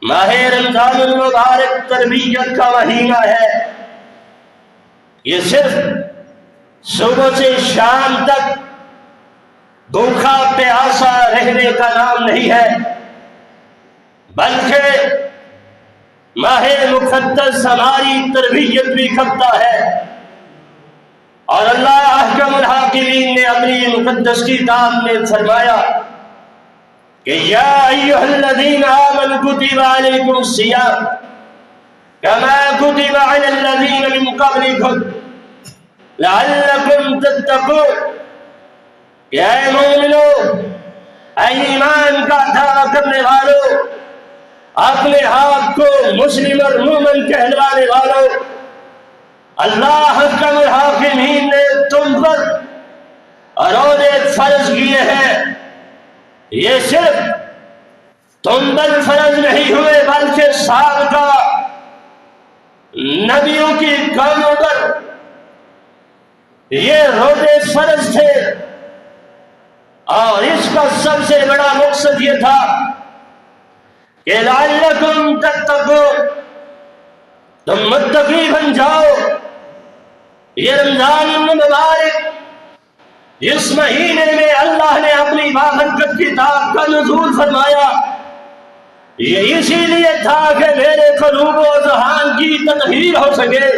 ماہ رمضان المبارک تربیت کا مہینہ ہے۔ یہ صرف صبح سے شام تک بھوکا پیاسا رہنے کا نام نہیں ہے، بلکہ ماہ مقدس ہماری تربیت بھی کرتا ہے۔ اور اللہ احکم الحاکمین نے اپنی مقدس کتاب میں فرمایا کہ یا ایھا الذین آمنوا کتب علیکم الصیام کما کتب علی الذین من قبلکم لعلکم تتقون۔ کہ اے مومنو، اے ایمان کا دعویٰ کرنے والوں، اپنے آپ کو مسلم اور مومن کہلوانے والوں، اللہ حکم الحاکمین نے تم پر روزے فرض کیے ہیں۔ یہ صرف تم پر فرض نہیں ہوئے بلکہ سابقہ نبیوں کی قوموں پر یہ روزے فرض تھے، اور اس کا سب سے بڑا مقصد یہ تھا کہ لعلکم تتقون، تم متقی بن جاؤ۔ یہ رمضان المبارک جس مہینے میں اللہ نے اپنی بابرکت کتاب کا نزول فرمایا، یہ اسی لیے تھا کہ میرے قلوب و ذہان کی تطہیر ہو سکے،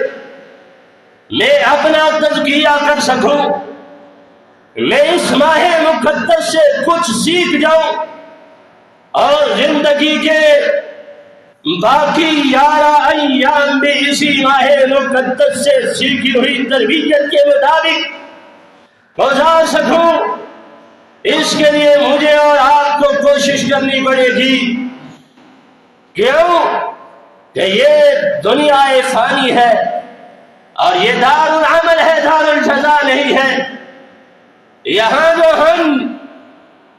میں اپنا تزکیہ کر سکوں، میں اس ماہ مقدس سے کچھ سیکھ جاؤں، اور زندگی کے باقی 11 ایام بھی اسی ماہ مقدس سے سیکھی ہوئی تربیت کے مطابق گزار سکوں۔ اس کے لیے مجھے اور آپ کو کوشش کرنی پڑے گی۔ کیوں کہ یہ دنیا فانی ہے، اور یہ دار العمل ہے، دار الجزا نہیں ہے۔ یہاں جو ہم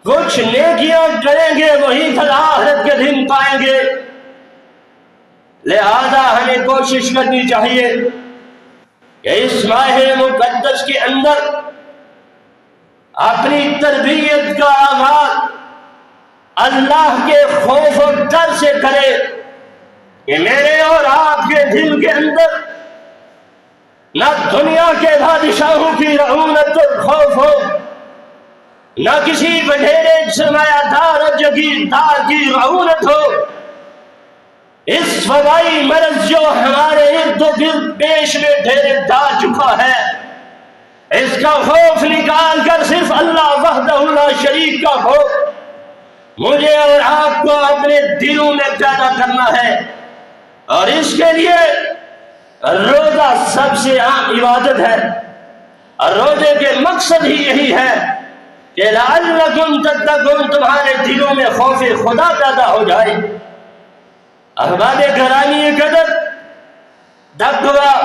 کچھ نیکیاں کریں گے وہی پھل آخرت کے دن پائیں گے۔ لہذا ہمیں کوشش کرنی چاہیے کہ اس ماہ مقدس کے اندر اپنی تربیت کا آغاز اللہ کے خوف و ڈر سے کرے، کہ میرے اور آپ کے دل کے اندر نہ دنیا کے بادشاہوں کی رعونت اور خوف ہو، نہ کسی بڈھیرے سرمایہ دار اور جگیردار کی رعونت ہو۔ اس وبائی مرض جو ہمارے ارد و گرد پیش میں ڈھیر ڈال چکا ہے، اس کا خوف نکال کر صرف اللہ وحدہ لا شریک کا خوف مجھے اور آپ کو اپنے دلوں میں پیدا کرنا ہے۔ اور اس کے لیے روزہ سب سے عام عبادت ہے، اور روزے کے مقصد ہی یہی ہے کہ لعلکم تتقون، تمہارے دلوں میں خوف خدا پیدا ہو جائے۔ احباب گرامی قدر، تقویٰ،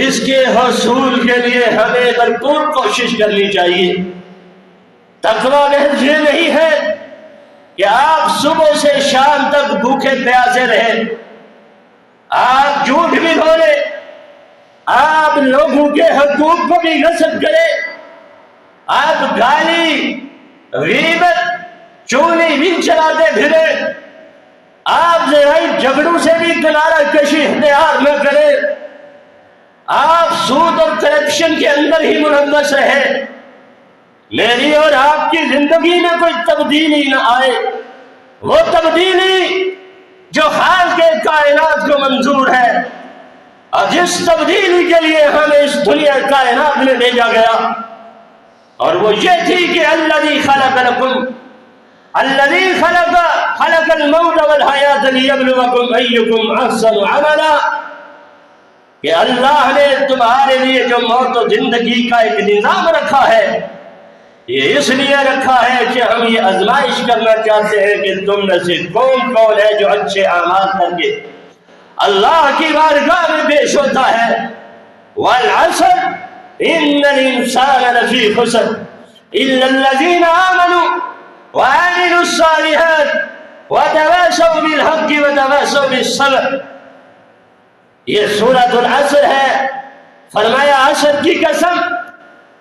اس کے حصول کے لیے ہمیں بھرپور کوشش کرنی چاہیے۔ تقویٰ محض یہ نہیں ہے کہ آپ صبح سے شام تک بھوکے پیاسے رہیں، آپ جھوٹ بھی بولے، آپ لوگوں کے حقوق کو بھی غصب کرے، آپ گالی غیبت چغلی بھی چلاتے پھرے، آپ زراعی جھگڑوں سے بھی کنارہ کشی اختیار نہ کرے، آپ سود اور کرپشن کے اندر ہی ملوث رہے، میری اور آپ کی زندگی میں کوئی تبدیلی نہ آئے، وہ تبدیلی جو خالق کے کائنات کو منظور ہے، اور جس تبدیلی کے لیے ہمیں اس دنیا کائنات میں بھیجا گیا، اور وہ یہ تھی کہ الذی خلق لکم، الذی خلق الموت والحیات لیبلوکم ایکم احسن عملا، کہ اللہ نے تمہارے لیے جو موت و زندگی کا ایک نظام رکھا ہے، یہ اس لیے رکھا ہے کہ ہم یہ آزمائش کرنا چاہتے ہیں کہ تم میں سے کون کون ہے جو اچھے اعمال کر کے اللہ کی بارگاہ میں پیش ہوتا ہے۔ والعصر ان الانسان لفی خسر الا الذین آمنوا وعملوا الصالحات وتواصوا بالحق وتواصوا بالصبر۔ یہ سورۃ العصر ہے۔ فرمایا عصر کی قسم،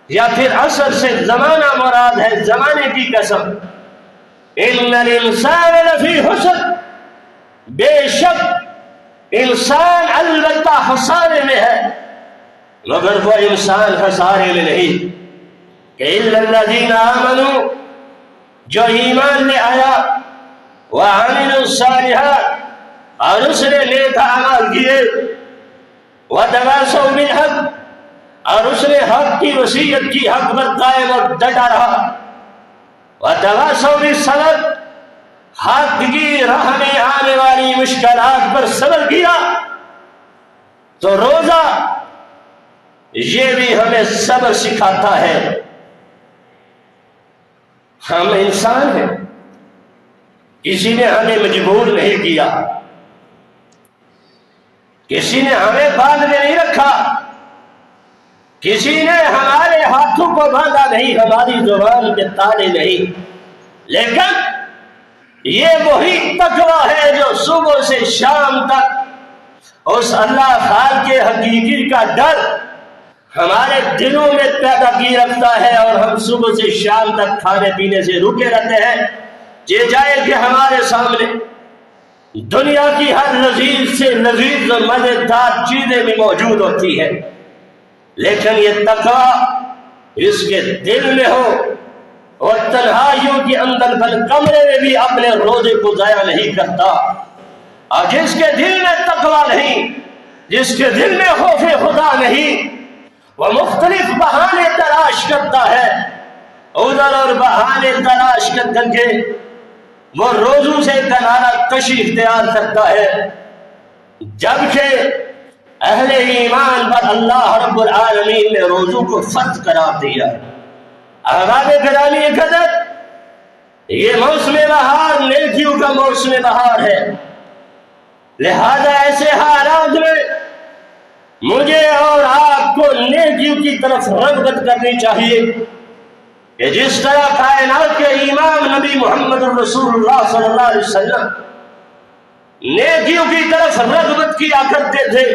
یا پھر عصر سے زمانہ مراد ہے، زمانے کی قسم۔ ان الانسان لفی خسر، بے شک انسان البتہ خسارے میں ہے، مگر وہ انسان خسارے میں نہیں کہ الا الذین آمنوا، جو ایمان لے آیا، وعملوا الصالحات، اور اس نے نیک اعمال کیے، وتواصوا بالحق، اور اس نے حق کی وصیت کی، حق پر قائم اور ڈٹا رہا، وتواصوا بالصبر، حق کی راہ میں آنے والی مشکلات پر صبر کیا۔ تو روزہ یہ بھی ہمیں صبر سکھاتا ہے۔ ہم انسان ہیں، کسی نے ہمیں مجبور نہیں کیا، کسی نے ہمیں باندھ میں نہیں رکھا، کسی نے ہمارے ہاتھوں کو باندھا نہیں، ہماری زبان کے تالے نہیں، لیکن یہ وہی تقویٰ ہے جو صبح سے شام تک اس اللہ خالق کے حقیقی کا ڈر ہمارے دلوں میں پیدا کی رکھتا ہے، اور ہم صبح سے شام تک کھانے پینے سے رکے رہتے ہیں۔ یہ جائے کہ ہمارے سامنے دنیا کی ہر لذیذ سے لذیذ اور مزیدار چیزیں بھی موجود ہوتی ہیں، لیکن یہ تقویٰ اس کے دل میں ہو، اور تنہائیوں کے اندر بل کمرے میں بھی اپنے روزے کو ضائع نہیں کرتا۔ اور جس کے دل میں تقویٰ نہیں، جس کے دل میں خوف خدا نہیں، وہ مختلف بہانے تلاش کرتا ہے، عذر اور بہانے تلاش کر کے وہ روزوں سے کنارہ کشی اختیار کرتا ہے، جبکہ اہل ایمان پر اللہ رب العالمین نے روزوں کو فرض قرار دیا۔ احباب گرامی قدر، یہ موسم بہار نیکیوں کا موسم بہار ہے، لہذا ایسے حالات میں مجھے اور آپ کو نیکیوں کی طرف رغبت کرنی چاہیے کہ جس طرح کائنات کے امام نبی محمد رسول اللہ صلی اللہ علیہ وسلم نیکیوں کی طرف رغبت کیا کرتے تھے،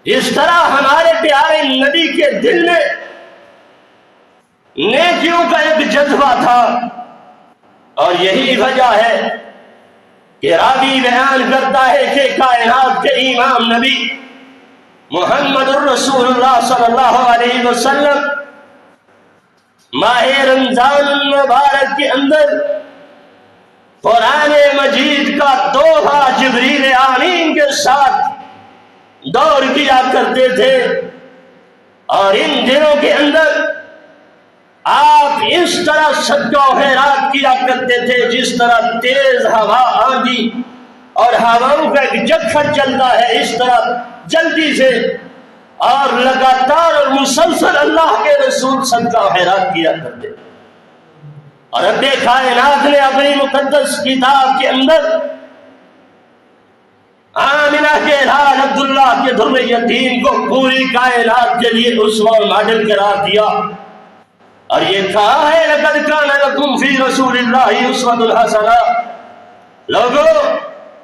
جس طرح ہمارے پیارے نبی کے دل میں نیکیوں کا ایک جذبہ تھا۔ اور یہی وجہ ہے کہ راوی بیان کرتا ہے کہ کائنات کے امام نبی محمد الرسول اللہ صلی اللہ علیہ وسلم ماہ رمضان المبارک کے اندر قرآن مجید کا تحفہ جبریل امین کے ساتھ دور کیا کرتے تھے، اور ان دنوں کے اندر آپ اس طرح صدقہ و خیرات کیا کرتے تھے جس طرح تیز ہوا آندھی اور ہواؤں کا ایک جکھر چلتا ہے، اس طرح جلدی سے اور لگاتار اور مسلسل اللہ کے رسول صدقہ و خیرات کیا کرتے تھے۔ اور رب کائنات نے اپنی مقدس کتاب کے اندر آمنہ کے لال عبداللہ کے در یتیم کو پوری کائنات کے لیے اسوہ و ماڈل قرار دیا، اور یہ کہا ہے لقد کان لکم فی رسول اللہ اسوۃ حسنہ، لوگوں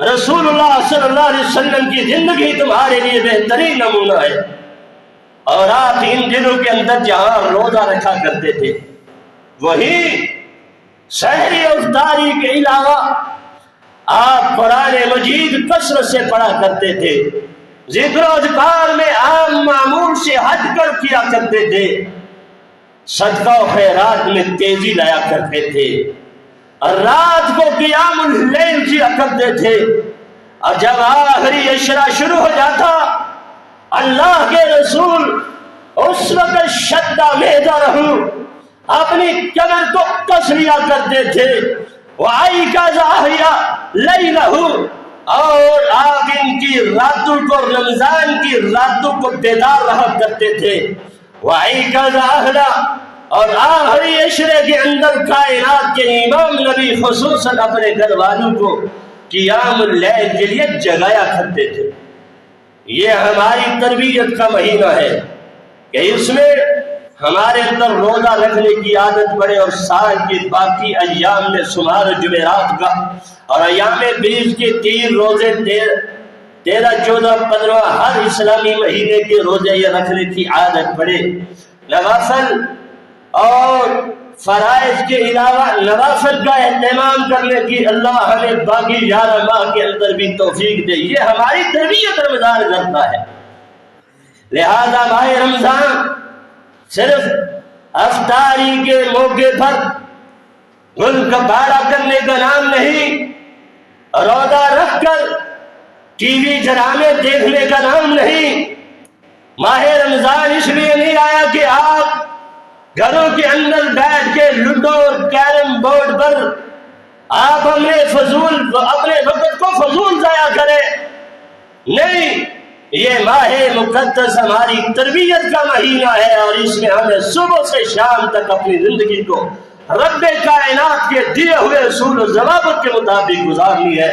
رسول اللہ صلی اللہ علیہ وسلم کی زندگی تمہارے لیے بہترین نمونہ ہے۔ اور آپ ان دنوں کے اندر جہاں روزہ رکھا کرتے تھے، وہی سحری افطاری کے علاوہ آپ قرآن مجید کثرت سے پڑھا کرتے تھے، ذکر و اذکار میں عام معمول سے ہٹ کر کیا کرتے تھے، صدقہ و خیرات میں تیزی لایا کرتے تھے، اور رات کو قیام اللیل کیا کرتے تھے، اور جب آخری عشرہ شروع ہو جاتا اللہ کے رسول اس وقت شدہ میدہ رہو اپنی کمر کو کس لیا کرتے تھے، وَعَيْكَ زَاهِيَا لَيْلَهُ، اور آپ ان کی راتوں کو، رمضان کی راتوں کو بیدار رہا کرتے تھے، وَعَيْكَ زَاهِيَا، اور آخری عشرے کے اندر کائنات کے امام نبی خصوصاً اپنے گھر والوں کو قیام اللیل کے لیے جگایا کرتے تھے۔ یہ ہماری تربیت کا مہینہ ہے کہ اس میں ہمارے اندر روزہ رکھنے کی عادت پڑے، اور سال کے باقی ایام میں شمار جمعرات کا اور ایام بیس کے 3 روزے 13، 14، 15 ہر اسلامی مہینے کے روزے یہ رکھنے کی عادت پڑے۔ نوافل اور فرائض کے علاوہ نوافل کا اہتمام کرنے کی اللہ ہمیں باقی 11 ماہ کے اندر بھی توفیق دے. یہ ہماری تربیت رمضان کرتا ہے. لہذا ماہ رمضان صرف افطاری کے موقع پر گل کباڑہ کرنے کا نام نہیں، روزہ رکھ کر ٹی وی ڈرامے دیکھنے کا نام نہیں. ماہ رمضان اس لیے نہیں آیا کہ آپ گھروں کے اندر بیٹھ کے لوڈو اور کیرم بورڈ پر آپ اپنے وقت کو فضول ضائع کریں. نہیں، یہ ماہ مقدس ہماری تربیت کا مہینہ ہے، اور اس میں ہمیں صبح سے شام تک اپنی زندگی کو رب کائنات کے دیے ہوئے اصول و ضوابط کے مطابق گزارنی ہے.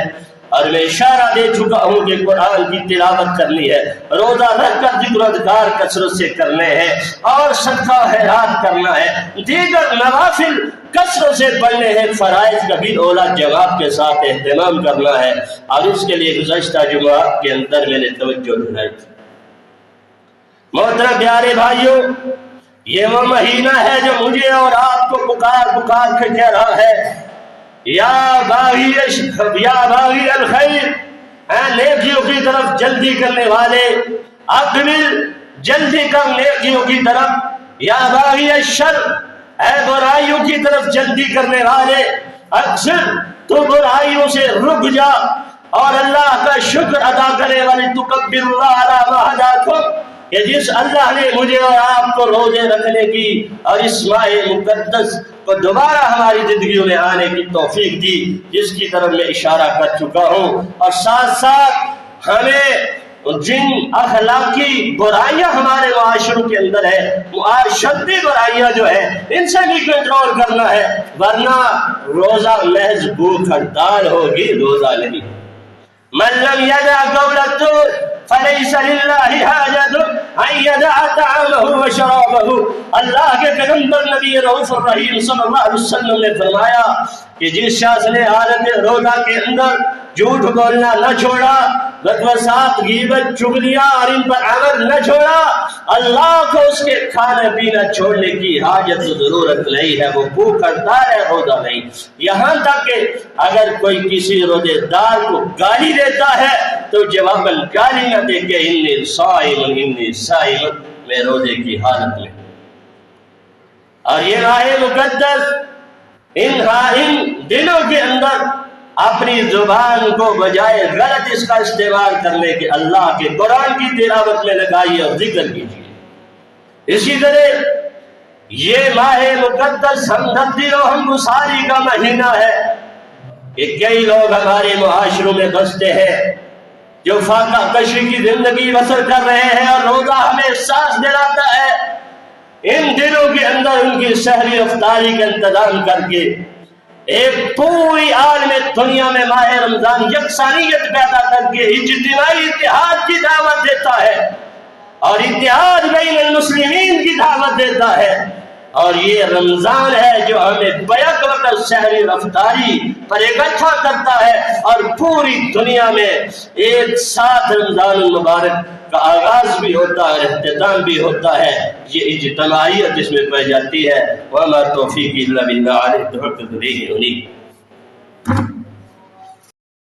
اور میں اشارہ دے چکا ہوں کہ قرآن کی تلاوت کرنی ہے، روزہ رکھ کر ذکر و اذکار کثرت سے کرنے ہیں، اور صدقہ و خیرات کرنا ہے، دیگر نوافل کثرت سے پڑھنے ہیں، فرائض کا بھی اولا جواب کے ساتھ اہتمام کرنا ہے. اور اس کے لیے گزشتہ جمعہ کے اندر میں نے توجہ دلائی تھی. محترم پیارے بھائیوں، یہ وہ مہینہ ہے جو مجھے اور آپ کو پکار پکار کے کہہ رہا ہے، یا باغی الخیر، اے نیکیوں کی طرف جلدی کرنے والے، اقبل، جلدی کر نیکیوں کی طرف. یا باغی الشر، اے برائیوں کی طرف جلدی کرنے والے، اکثر تو برائیوں سے رک جا اور اللہ کا شکر ادا کرنے والے. تکبر اللہ علی ما ہداکم، کہ جس اللہ نے مجھے اور آپ کو روزے رکھنے کی اور اس ماہ مقدس کو دوبارہ ہماری زندگیوں میں آنے کی توفیق دی، جس کی طرف میں اشارہ کر چکا ہوں. اور ساتھ ساتھ ہمیں جن اخلاقی برائیاں ہمارے معاشروں کے اندر ہے، معاشرتی برائیاں جو ہے، ان سے بھی کنٹرول کرنا ہے، ورنہ روزہ محض بھوک ہڑتال ہوگی، روزہ نہیں. من لم يدع قول الزور فليس لله حاجة ان يدع طعامه وشرابه. اللہ کے پیغمبر نبی رؤوف الرحیم صلی اللہ علیہ وسلم نے فرمایا کہ جس شخص نے حالت روزہ کے اندر جھوٹ بولنا نہ چھوڑا، وسوسات، غیبت، چغلیاں اور ان پر عمل نہ چھوڑا، اللہ کو اس کے کھانا پینا چھوڑنے کی حاجت و ضرورت نہیں ہے. وہ بھوک کرتا ہے، روزہ نہیں. یہاں تک کہ اگر کوئی کسی روزے دار کو گالی دیتا ہے تو جواباً گالی نہ دے کہ انی صائم، میں روزے کی حالت میں. اور یہ ماہ مقدس ان دنوں کے اندر اپنی زبان کو بجائے غلط اس کا استعمال کرنے کے اللہ کے قرآن کی تلاوت میں لگائیے اور ذکر کیجیے. اسی طرح یہ ماہ مقدس ہمدردی و ہمگساری کا مہینہ ہے کہ کئی لوگ ہمارے معاشروں میں بستے ہیں جو فاقہ کشی کی زندگی بسر کر رہے ہیں، اور روزہ ہمیں احساس دلاتا ہے ان دنوں کے اندر ان کی سحری افطاری کا انتظام کر کے ایک پوری عالم دنیا میں ماہ رمضان یکسانیت پیدا کر کے اجتماعی اتحاد کی دعوت دیتا ہے، اور اتحاد بین المسلمین کی دعوت دیتا ہے. اور یہ رمضان ہے جو ہمیں بیک وقت سحری افطاری پر اکٹھا کرتا ہے، اور پوری دنیا میں ایک ساتھ رمضان المبارک کا آغاز بھی ہوتا ہے، اختتام بھی ہوتا ہے. یہ اجتماعیت اس میں پائی جاتی ہے. وما توفیقی الا باللہ، علیہ توکلت و الیہ انیب.